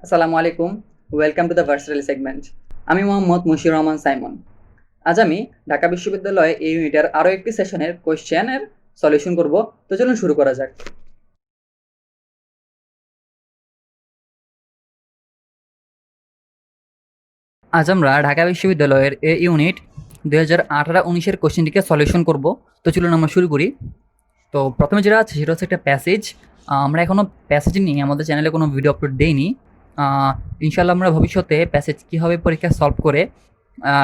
আসসালামু আলাইকুম। Welcome to the versatile segment. আমি মোহাম্মদ মশিউর রহমান সাইমন। আজ আমি ঢাকা বিশ্ববিদ্যালয়ে এই ইউনিটের আরও একটি সেশনের কোয়েশ্চেনের সলিউশন করব। তো চলুন শুরু করা যাক। আজ আমরা ঢাকা বিশ্ববিদ্যালয়ের এই ইউনিট 2018-19 কোয়েশ্চেনটিকে সলিউশন করব। তো চলুন আমরা শুরু করি। তো প্রথমে যেটা আছে সেটা হচ্ছে একটা প্যাসেজ। আমরা এখনও প্যাসেজ নিয়ে আমাদের চ্যানেলে কোনো ভিডিও আপলোড দেইনি। ইনশাল্লাহ আমরা ভবিষ্যতে প্যাসেজ কীভাবে পরীক্ষা সলভ করে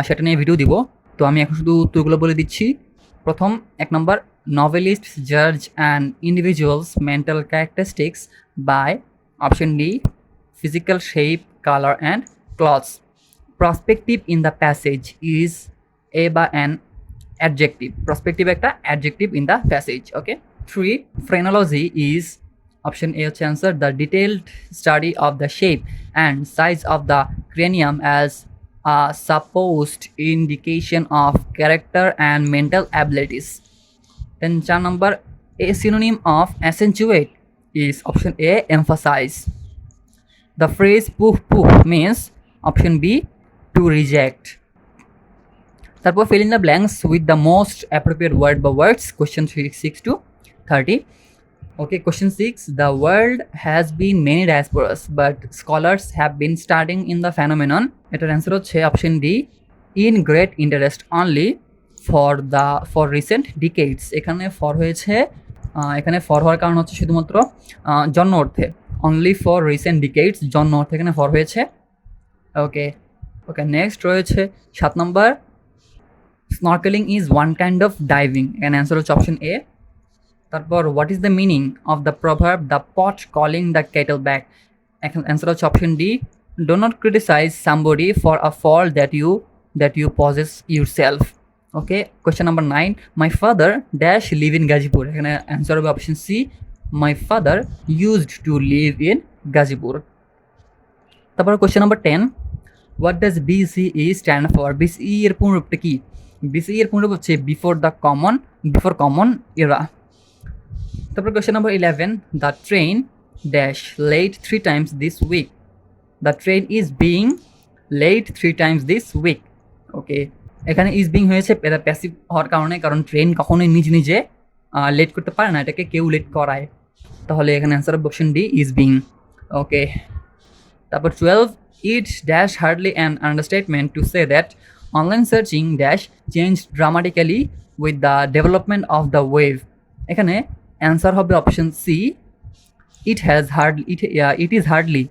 সেটা নিয়ে ভিডিও দিব। তো আমি এখন শুধু উত্তরগুলো বলে দিচ্ছি। প্রথম 1 নম্বর, নভেলিস্ট জাজ and individuals mental characteristics by option D physical shape, colour and clothes. Prospective in the passage is a বা an adjective. Prospective একটা adjective in the passage. Okay. 3. Phrenology is option A হচ্ছে answer the detailed study of the shape and size of the cranium as a supposed indication of character and mental abilities. Then 4 number, a synonym of accentuate is option A emphasize. The phrase poof poof means option B to reject. তারপর fill in the blanks with the most appropriate word বা words. Question 6 to 30. Okay, question 6. The world has been many diasporas, but scholars have been studying in the phenomenon. এটার answer হচ্ছে option D in great interest only for recent decades. এখানে for হয়েছে, এখানে for হওয়ার কারণ হচ্ছে শুধুমাত্র জন্ম অর্থে। only for recent decades জন্ম অর্থে এখানে ফর হয়েছে। ওকে, নেক্সট রয়েছে 7 নম্বর, snorkeling is one kind of diving. এখানে অ্যান্সার হচ্ছে অপশন এ। তারপর what is the meaning of the proverb the pot calling the kettle back? এখন অ্যান্সার হচ্ছে option D do not criticize somebody for a fault that you possess your self. Okay, question number 9, my father dash live in Gazipur. এখানে answer হবে option C my father used to live in Gazipur. তারপর question number 10, what does BCE stand for? BCE এর পূর্ণরূপটা কি? BCE এর পূর্ণরূপ হচ্ছে before common এরা। তারপর question number 11, the train dash late 3 times this week. The train is being late 3 times this week. Okay, এখানে is being হয়েছে এটা প্যাসিভ হওয়ার কারণে, কারণ ট্রেন কখনোই নিজে লেট করতে পারে না, এটাকে কেউ লেট করায়। তাহলে এখানে অ্যান্সার হবে অপশন ডি ইজ বিং। ওকে, তারপর 12, it dash hardly an understatement to say that online searching dash changed dramatically with the development of the web. এখানে অ্যান্সার হবে option C it is hardly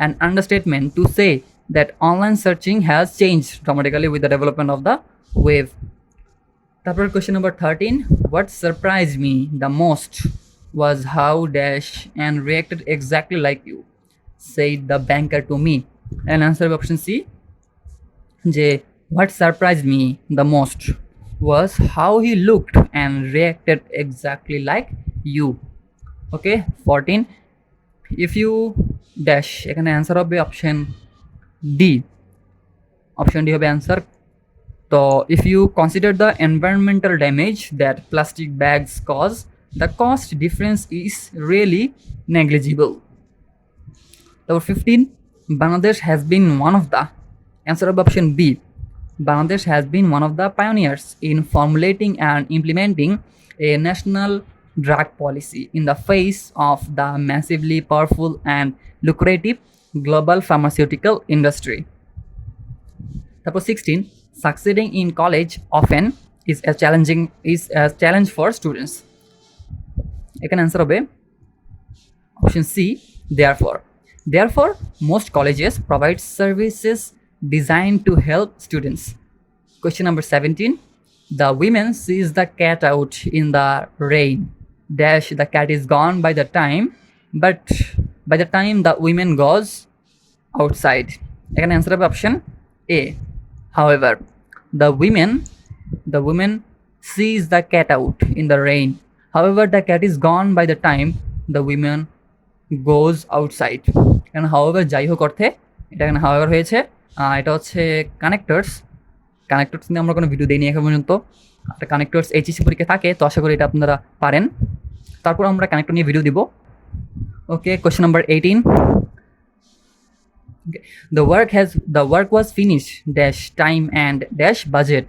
an understatement to say that online searching has changed dramatically with the development of the web. তারপর question number 13, what surprised me the most was how dash and reacted exactly like you, said the banker to me. And answer option C যে what surprised me the most was how he looked and reacted exactly like you. Okay, 14, if you dash এখানে answer হবে option D হবে answer. তো if you consider the environmental damage that plastic bags cause, the cost difference is really negligible. Number 15, Bangladesh has been one of the, answer of option B, Bangladesh has been one of the pioneers in formulating and implementing a national drug policy in the face of the massively powerful and lucrative global pharmaceutical industry. Number 16, succeeding in college often is a challenge for students. এখানে answer হবে option C Therefore, most colleges provide services designed to help students. Question number 17, the women sees the cat out in the rain dash the cat is gone by the time the women goes outside. এখানে answer হবে option A however the women sees the cat out in the rain, however the cat is gone by the time the women goes outside. এখানে হাওয়ার যাই হোক অর্থে এটা এখানে হাওয়ার হয়েছে। এটা হচ্ছে কানেক্টরস নিয়ে আমরা কোনো ভিডিও দিইনি এখন পর্যন্ত। একটা কানেক্টরস এইচএসসি পরীক্ষা থাকে, তো আশা করি এটা আপনারা পারেন। তারপর আমরা কানেক্টর নিয়ে ভিডিও দিব। ওকে, question number 18, Okay. The work was finished dash time and dash budget.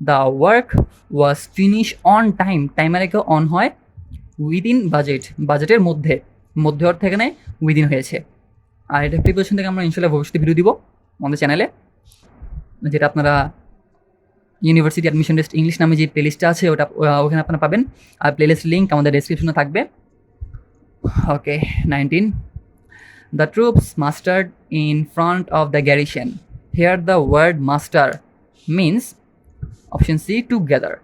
The work was finished on time. টাইমের আগে অন হয়, উইদিন বাজেট, বাজেটের মধ্যে, মধ্যে অর্থ এখানে উইদিন হয়েছে। আর এটা প্রিপারেশন থেকে আমরা ইনশাল্লাহ ভবিষ্যতে ভিডিও দিব আমাদের চ্যানেলে, যেটা আপনারা ইউনিভার্সিটি অ্যাডমিশন টেস্ট ইংলিশ নামে যে প্লেলিস্টটা আছে ওটা ওখানে আপনারা পাবেন। আর প্লেলিস্ট লিঙ্ক আমাদের ডেসক্রিপশনে থাকবে। ওকে, 19. The troops mustered in front of the garrison. Here the word muster means option C together.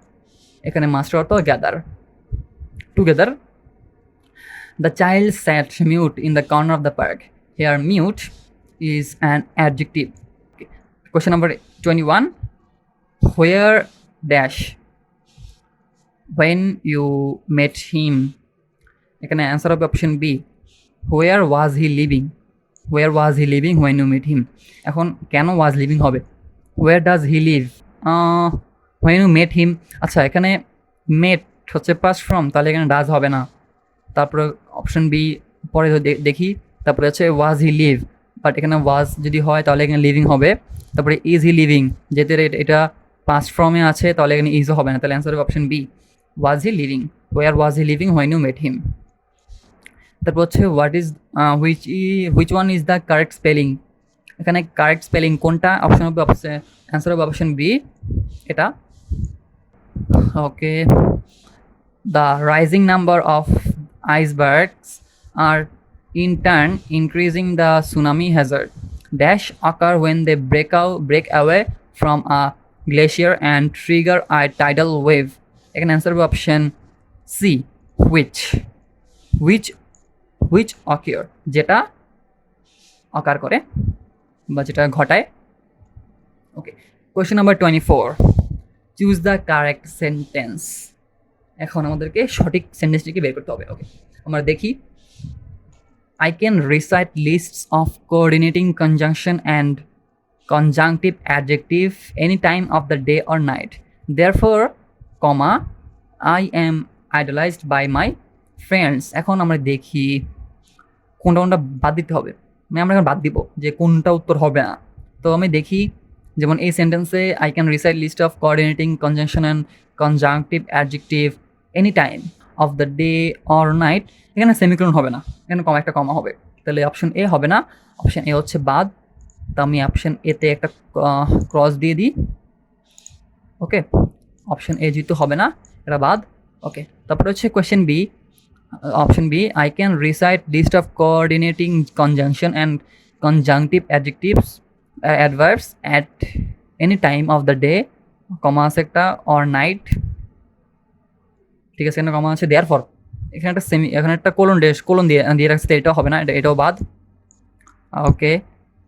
এখানে master অর্থ gather, together. The child sat mute in the corner of the park. Here mute is an adjective. Okay. Question number 21. Where dash when you met him? এখানে answer হবে option B, where was he living. Where was he living when you meet him. এখন কেন was living হবে, where does he live, when you met him. আচ্ছা, এখানে মেট হচ্ছে past form, তাহলে এখানে ডাজ হবে না। তারপরে অপশন বি পরে দেখি, তারপরে হচ্ছে ওয়াজ হি লিভ, বাট এখানে ওয়াজ যদি হয় তাহলে এখানে লিভিং হবে। তারপরে ইজ হি লিভিং, যেহেতু এটা পাস্ট ফর্মে আছে তাহলে এখানে ইজও হবে না, তাহলে অ্যান্সার হবে option B, was he living. Where was he living when you met him. তারপর হচ্ছে what is which one is the correct spelling. এখানে কারেক্ট স্পেলিং কোনটা, অপশন হবে অ্যান্সার হবে অপশন বি এটা। Okay, the rising number of icebergs are in turn increasing the tsunami hazard. Dash occur when they break away from a glacier and trigger a tidal wave. এখানে answer হবে option C, which occur, যেটা occur করে বা যেটা ঘটায়। Okay, question number 24. Choose the correct sentence. এখন আমাদেরকে সঠিক সেন্টেন্সটিকে বের করতে হবে। ওকে, আমরা দেখি। I can recite lists of coordinating conjunction and conjunctive adjective any time of the day or night. Therefore, comma, I am idolized by my friends. এখন আমরা দেখি কোনটা কোনটা বাদ দিতে হবে, আমরা এখন বাদ দিব যে কোনটা উত্তর হবে না। তো আমি দেখি, যেমন এই সেন্টেন্সে I can recite list of coordinating conjunction and conjunctive adjective any time of the day or night, এখানে সেমিকোলন হবে না, এখানে একটা কমা হবে, তাহলে অপশন এ হবে না, অপশন এ হচ্ছে বাদ। তো আমি অপশন এতে একটা ক্রস দিয়ে দিই। ওকে, অপশন এ যেহেতু হবে না, এটা বাদ। ওকে, তারপরে হচ্ছে question B, option B, I can recite list of coordinating conjunction and conjunctive adjectives adverbs at any time of the day, comma আছে একটা, অর নাইট। ঠিক আছে, এখানে কমা আছে, দেয়ার ফর এখানে একটা এখানে একটা কোলন দিয়ে রাখছে, এটাও হবে না, এটাও বাদ। ওকে,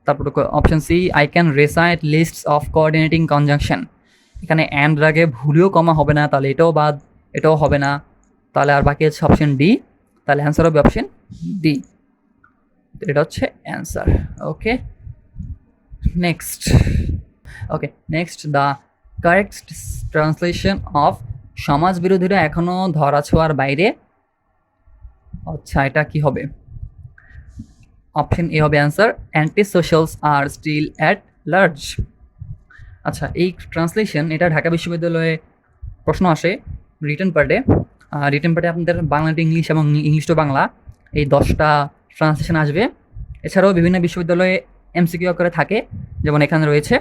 তারপর option C, I can recite lists of coordinating conjunction, এখানে অ্যান্ড আগে ভুলেও কমা হবে না, তাহলে এটাও বাদ, এটাও হবে না। তাহলে আর বাকি হচ্ছে অপশন ডি, তাহলে অ্যান্সার হবে অপশন ডি, এটা হচ্ছে answer. Okay, next. Okay, next, the correct translation of সমাজ বিরোধীরা এখনও ধরাছোঁয়ার বাইরে। আচ্ছা, এটা কি হবে, অপশন এ হবে answer, anti socials are still at large. আচ্ছা, এই ট্রান্সলেশন এটা ঢাকা বিশ্ববিদ্যালয়ে প্রশ্ন আসে রিটেন পার্টে। রিটেন পার্টে আপনাদের বাংলা টু ইংলিশ এবং ইংলিশ টু বাংলা এই 10টা ট্রান্সলেশন আসবে। এছাড়াও বিভিন্ন বিশ্ববিদ্যালয়ে এমসিকিউ করে থাকে, যেমন এখানে রয়েছে।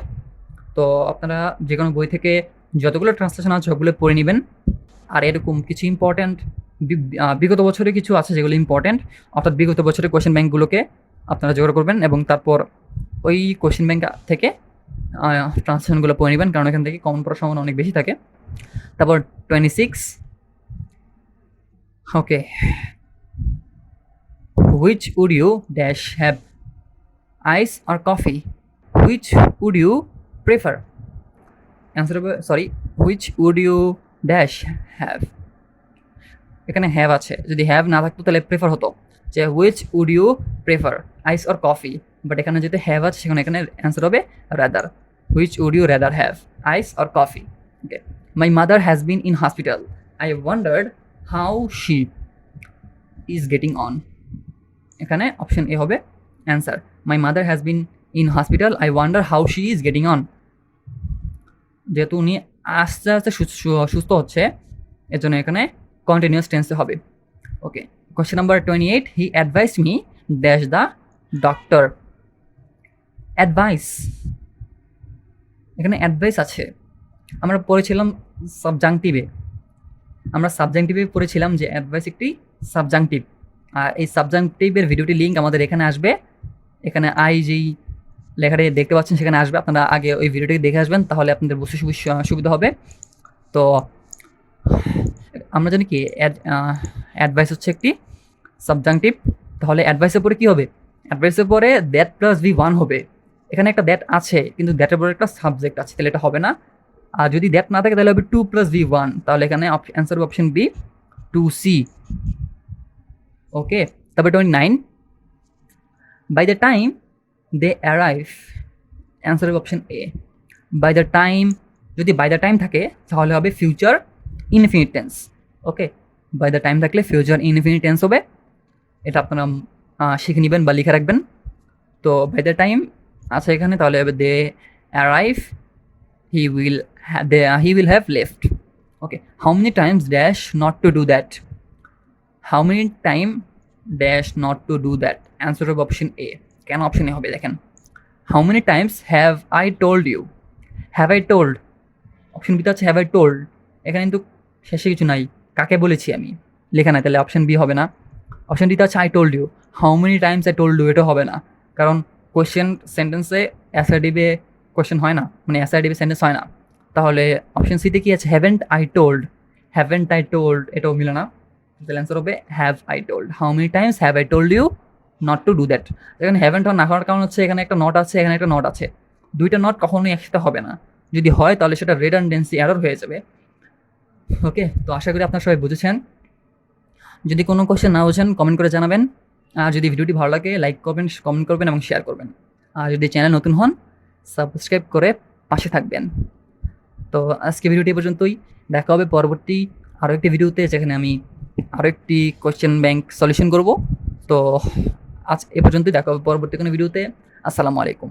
তো আপনারা যে কোনো বই থেকে যতগুলো ট্রান্সলেশন আছে সবগুলো পড়ে নেবেন। আর এরকম কিছু ইম্পর্ট্যান্ট বিগত বছরে কিছু আছে যেগুলো ইম্পর্ট্যান্ট, অর্থাৎ বিগত বছরের কোয়েশ্চেন ব্যাঙ্কগুলোকে আপনারা জোগাড় করবেন এবং তারপর ওই কোয়েশ্চেন ব্যাঙ্ক থেকে ট্রান্সলেশনগুলো পড়ে নেবেন, কারণ এখান থেকে কমন পড়ার সম্ভাবনা অনেক বেশি থাকে। তারপর 26, okay, which would you dash have, ice or coffee, which would you prefer. Answer হবে, sorry, which would you dash have, এখানে হ্যাভ আছে, যদি হ্যাভ না থাকতো তাহলে প্রেফার হতো, যে which would you prefer, ice or coffee, but এখানে যেহেতু হ্যাভ আছে সেখানে এখানে অ্যান্সার হবে rather, which would you rather have, ice or coffee. Okay, my mother has been in hospital, I wandered how she is getting on, এখানে option A হবে answer, my mother has been in hospital, I wonder how she is getting on. যেহেতু উনি আস্তে আস্তে সুস্থ হচ্ছে, এর জন্য এখানে কন্টিনিউয়াস টেন্সে হবে। Okay, question number 28, he advise me dash the doctor. Advise, এখানে অ্যাডভাইস আছে। আমরা পড়েছিলাম সাবজাংটিভে, আমরা সাবজাংটিভে পড়েছিলাম যে অ্যাডভাইস একটি সাবজাংটিভ। আর এই সাবজাংটিভের ভিডিওটি লিঙ্ক আমাদের এখানে আসবে, এখানে আই যেই লেখাটি দেখতে পাচ্ছেন সেখানে আসবে। আপনারা আগে ওই ভিডিওটি দেখে আসবেন, তাহলে আপনাদের বুঝতে সুবিধা হবে। তো আমরা জানি কি অ্যাডভাইস হচ্ছে একটি সাবজাংটিভ, তাহলে অ্যাডভাইসের পরে কী হবে? অ্যাডভাইসের পরে দ্যাট প্লাস ভি ওয়ান হবে। এখানে একটা দ্যাট আছে, কিন্তু দ্যাটের পরে একটা সাবজেক্ট আছে, তাহলে এটা হবে না। আর যদি দ্যাট না থাকে তাহলে হবে টু প্লাস ভি ওয়ান, তাহলে এখানে অ্যান্সার হবে অপশন বি, 2C। ওকে, তারপরে 29, by the time they arrive, answer হবে option A, by the time. যদি বাই দ্য টাইম থাকে তাহলে হবে future infinite tense. Okay, by the time থাকলে ফিউচার ইনফিনিট টেন্স হবে, এটা আপনারা শিখে নেবেন বা লিখে রাখবেন। তো বাই দ্য টাইম আছে এখানে, তাহলে হবে they arrive, he will have left. Okay, how many times dash not to do that? How many time dash not to do that? Answer of option A. কেন অপশন এ হবে দেখেন, how many times have I told you? Have I told, option বিতে আছে have I told, এখানে কিন্তু শেষে কিছু নাই, কাকে বলেছি আমি লেখা নাই, তাহলে অপশন বি হবে না। অপশন ডিতে আছে I told you, how many times I told you, এটা হবে না, কারণ কোয়েশ্চেন সেন্টেন্সে অ্যাসার্টিভে কোয়েশ্চেন হয় না, মানে অ্যাসার্টিভে সেন্টেন্স হয় না। তাহলে অপশন সিতে কি আছে, haven't I told, haven't I told এটাও মিলে না, তাহলে অ্যান্সার হবে have I told. How many times have I told you not to do that. এখানে হ্যাভেন্ট না হওয়ার কারণ হচ্ছে এখানে একটা নট আছে, এখানে একটা নট আছে, দুইটা নট কখনোই একসাথে হবে না, যদি হয় তাহলে সেটা রেডান্ডেন্সি এরর হয়ে যাবে। ওকে, তো আশা করি আপনারা সবাই বুঝেছেন। যদি কোনো কোয়েশ্চেন না বুঝেন কমেন্ট করে জানাবেন, আর যদি ভিডিওটি ভালো লাগে লাইক করবেন, কমেন্ট করবেন এবং শেয়ার করবেন। আর যদি চ্যানেল নতুন হন সাবস্ক্রাইব করে পাশে থাকবেন। তো আজকে ভিডিওটি পর্যন্তই, দেখা হবে পরবর্তী আরও একটি ভিডিওতে, যেখানে আমি আরও একটি কোয়েশ্চেন ব্যাংক সলিউশন করব। তো আজ এ পর্যন্তই, দেখা হবে পরবর্তী কোনো ভিডিওতে। আসসালামু আলাইকুম।